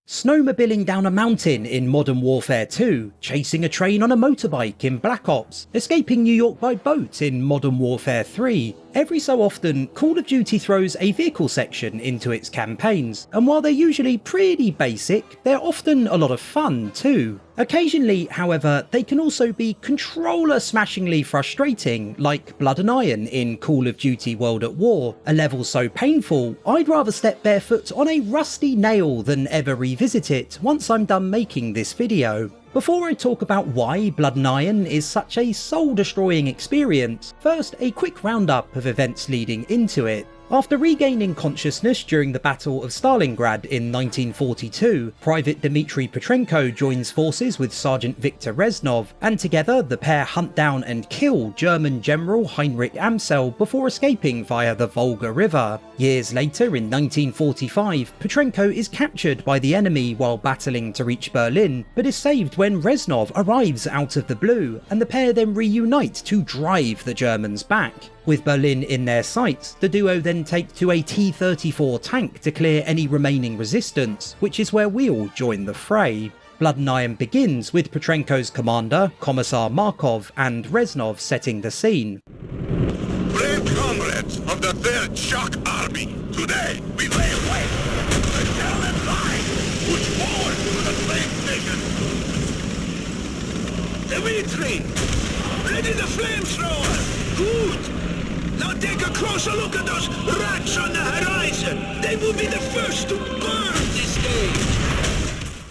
Snowmobiling down a mountain in Modern Warfare 2, chasing a train on a motorbike in Black Ops, escaping New York by boat in Modern Warfare 3. Every so often, Call of Duty throws a vehicle section into its campaigns, and while they're usually pretty basic, they're often a lot of fun too. Occasionally, however, they can also be controller-smashingly frustrating, like Blood and Iron in Call of Duty World at War, a level so painful, I'd rather step barefoot on a rusty nail than ever revisit it once I'm done making this video. Before I talk about why Blood and Iron is such a soul-destroying experience, first a quick roundup of events leading into it. After regaining consciousness during the Battle of Stalingrad in 1942, Private Dmitry Petrenko joins forces with Sergeant Viktor Reznov, and together the pair hunt down and kill German General Heinrich Amsel before escaping via the Volga River. Years later, in 1945, Petrenko is captured by the enemy while battling to reach Berlin, but is saved when Reznov arrives out of the blue, and the pair then reunite to drive the Germans back. With Berlin in their sights, the duo then take to a T-34 tank to clear any remaining resistance, which is where we'll join the fray. Blood and Iron begins with Petrenko's commander, Commissar Markov, and Reznov setting the scene. Brave comrades of the 3rd Shock Army, today we lay waste to the German line, push forward to the flame station. Dimitri, ready the flamethrower. Good. Now take a closer look at those rats on the horizon. They will be the first to burn this day.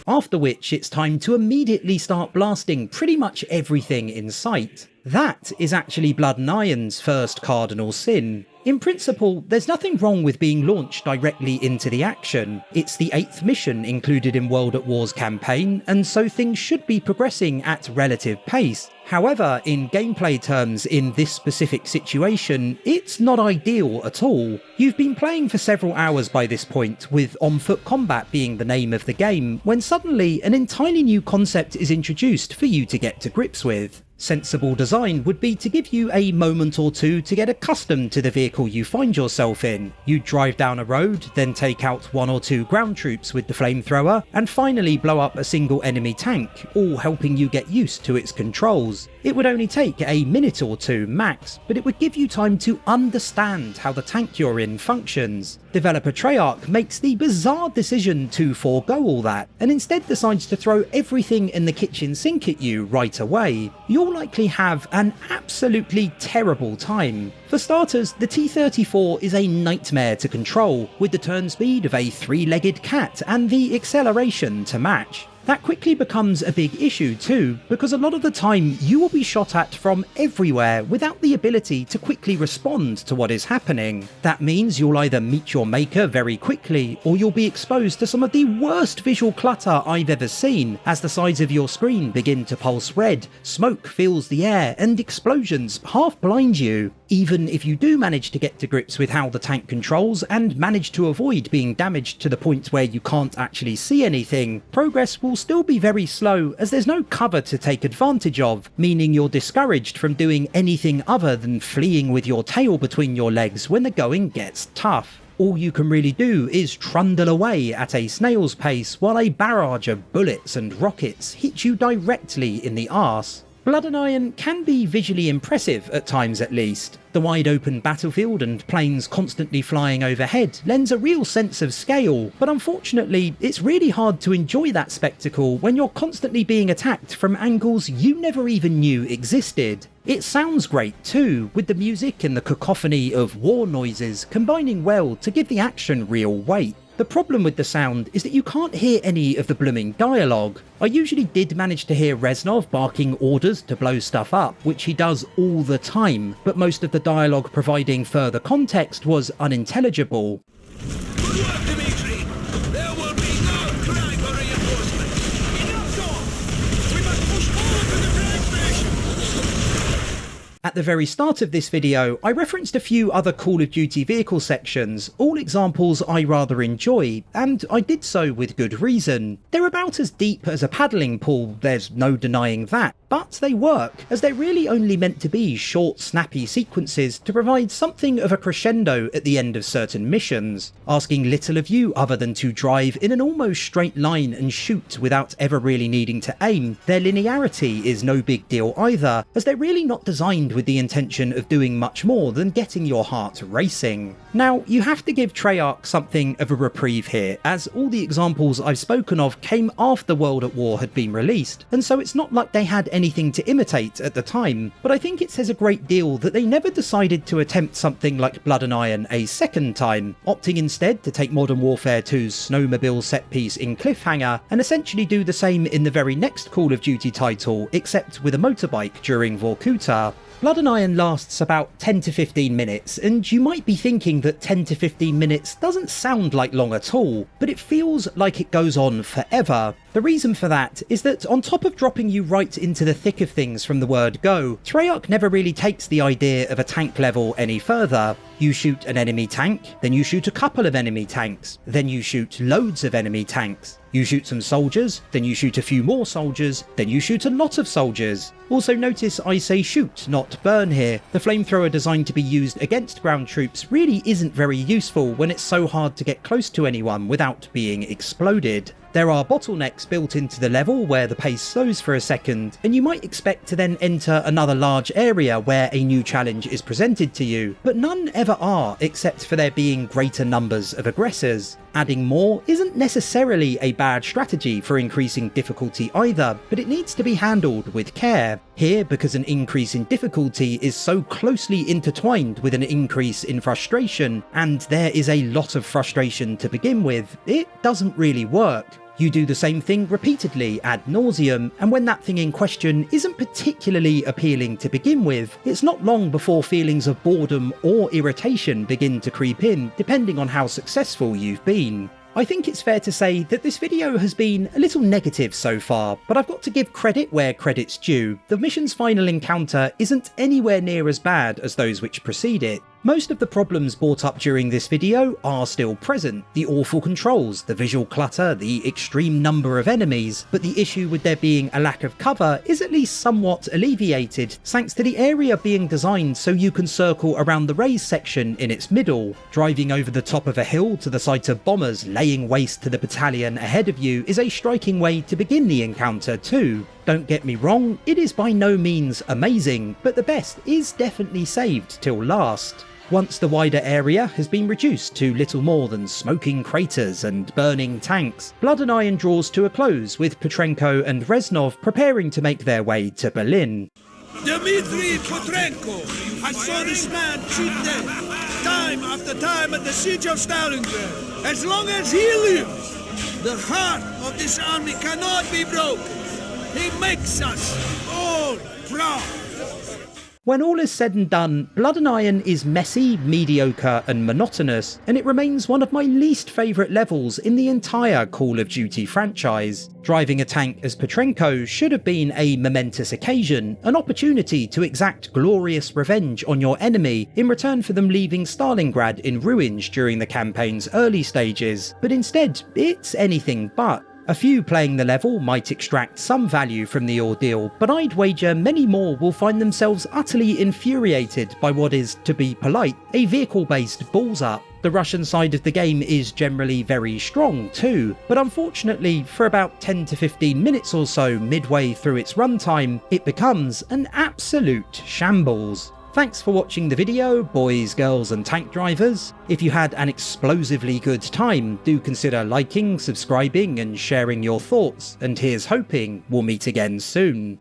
After which, it's time to immediately start blasting pretty much everything in sight. That is actually Blood and Iron's first cardinal sin. In principle, there's nothing wrong with being launched directly into the action. It's the 8th mission included in World at War's campaign, and so things should be progressing at relative pace. However, in gameplay terms in this specific situation, it's not ideal at all. You've been playing for several hours by this point, with on-foot combat being the name of the game, when suddenly an entirely new concept is introduced for you to get to grips with. Sensible design would be to give you a moment or two to get accustomed to the vehicle you find yourself in. You'd drive down a road, then take out 1 or 2 ground troops with the flamethrower, and finally blow up a single enemy tank, all helping you get used to its controls. It would only take a minute or 2 max, but it would give you time to understand how the tank you're in functions. Developer Treyarch makes the bizarre decision to forego all that, and instead decides to throw everything in the kitchen sink at you right away. You'll likely have an absolutely terrible time. For starters, the T-34 is a nightmare to control, with the turn speed of a 3-legged cat and the acceleration to match. That quickly becomes a big issue too, because a lot of the time you will be shot at from everywhere without the ability to quickly respond to what is happening. That means you'll either meet your maker very quickly, or you'll be exposed to some of the worst visual clutter I've ever seen, as the sides of your screen begin to pulse red, smoke fills the air, and explosions half blind you. Even if you do manage to get to grips with how the tank controls and manage to avoid being damaged to the point where you can't actually see anything, progress will still be very slow as there's no cover to take advantage of, meaning you're discouraged from doing anything other than fleeing with your tail between your legs when the going gets tough. All you can really do is trundle away at a snail's pace while a barrage of bullets and rockets hit you directly in the arse. Blood and Iron can be visually impressive at times at least. The wide open battlefield and planes constantly flying overhead lends a real sense of scale, but unfortunately it's really hard to enjoy that spectacle when you're constantly being attacked from angles you never even knew existed. It sounds great too, with the music and the cacophony of war noises combining well to give the action real weight. The problem with the sound is that you can't hear any of the blooming dialogue. I usually did manage to hear Reznov barking orders to blow stuff up, which he does all the time, but most of the dialogue providing further context was unintelligible. Good work, Dimitri. There will be no cry for reinforcements. Enough talk. We must push forward to the flag station. At the very start of this video, I referenced a few other Call of Duty vehicle sections, all examples I rather enjoy, and I did so with good reason. They're about as deep as a paddling pool, there's no denying that, but they work, as they're really only meant to be short, snappy sequences to provide something of a crescendo at the end of certain missions, asking little of you other than to drive in an almost straight line and shoot without ever really needing to aim. Their linearity is no big deal either, as they're really not designed with the intention of doing much more than getting your heart racing. Now, you have to give Treyarch something of a reprieve here, as all the examples I've spoken of came after World at War had been released, and so it's not like they had anything to imitate at the time, but I think it says a great deal that they never decided to attempt something like Blood and Iron a second time, opting instead to take Modern Warfare 2's Snowmobile set piece in Cliffhanger and essentially do the same in the very next Call of Duty title, except with a motorbike during Vorkuta. Blood and Iron lasts about 10 to 15 minutes, and you might be thinking that 10 to 15 minutes doesn't sound like long at all, but it feels like it goes on forever. The reason for that is that on top of dropping you right into the thick of things from the word go, Treyarch never really takes the idea of a tank level any further. You shoot an enemy tank, then you shoot a couple of enemy tanks, then you shoot loads of enemy tanks. You shoot some soldiers, then you shoot a few more soldiers, then you shoot a lot of soldiers. Also notice I say shoot, not burn here. The flamethrower designed to be used against ground troops really isn't very useful when it's so hard to get close to anyone without being exploded. There are bottlenecks built into the level where the pace slows for a second, and you might expect to then enter another large area where a new challenge is presented to you, but none ever are, except for there being greater numbers of aggressors. Adding more isn't necessarily a bad strategy for increasing difficulty either, but it needs to be handled with care. Here, because an increase in difficulty is so closely intertwined with an increase in frustration, and there is a lot of frustration to begin with, it doesn't really work. You do the same thing repeatedly ad nauseum, and when that thing in question isn't particularly appealing to begin with, it's not long before feelings of boredom or irritation begin to creep in, depending on how successful you've been. I think it's fair to say that this video has been a little negative so far, but I've got to give credit where credit's due. The mission's final encounter isn't anywhere near as bad as those which precede it. Most of the problems brought up during this video are still present, the awful controls, the visual clutter, the extreme number of enemies, but the issue with there being a lack of cover is at least somewhat alleviated thanks to the area being designed so you can circle around the raised section in its middle. Driving over the top of a hill to the sight of bombers laying waste to the battalion ahead of you is a striking way to begin the encounter too. Don't get me wrong, it is by no means amazing, but the best is definitely saved till last. Once the wider area has been reduced to little more than smoking craters and burning tanks, Blood and Iron draws to a close with Petrenko and Reznov preparing to make their way to Berlin. Dmitry Petrenko! I saw this man cheat death time after time at the siege of Stalingrad. As long as he lives, the heart of this army cannot be broken. He makes us all proud. When all is said and done, Blood and Iron is messy, mediocre and monotonous, and it remains one of my least favourite levels in the entire Call of Duty franchise. Driving a tank as Petrenko should have been a momentous occasion, an opportunity to exact glorious revenge on your enemy in return for them leaving Stalingrad in ruins during the campaign's early stages, but instead, it's anything but. A few playing the level might extract some value from the ordeal, but I'd wager many more will find themselves utterly infuriated by what is, to be polite, a vehicle-based balls-up. The Russian side of the game is generally very strong too, but unfortunately for about 10 to 15 minutes or so midway through its runtime, it becomes an absolute shambles. Thanks for watching the video, boys, girls and tank drivers. If you had an explosively good time, do consider liking, subscribing and sharing your thoughts, and here's hoping we'll meet again soon.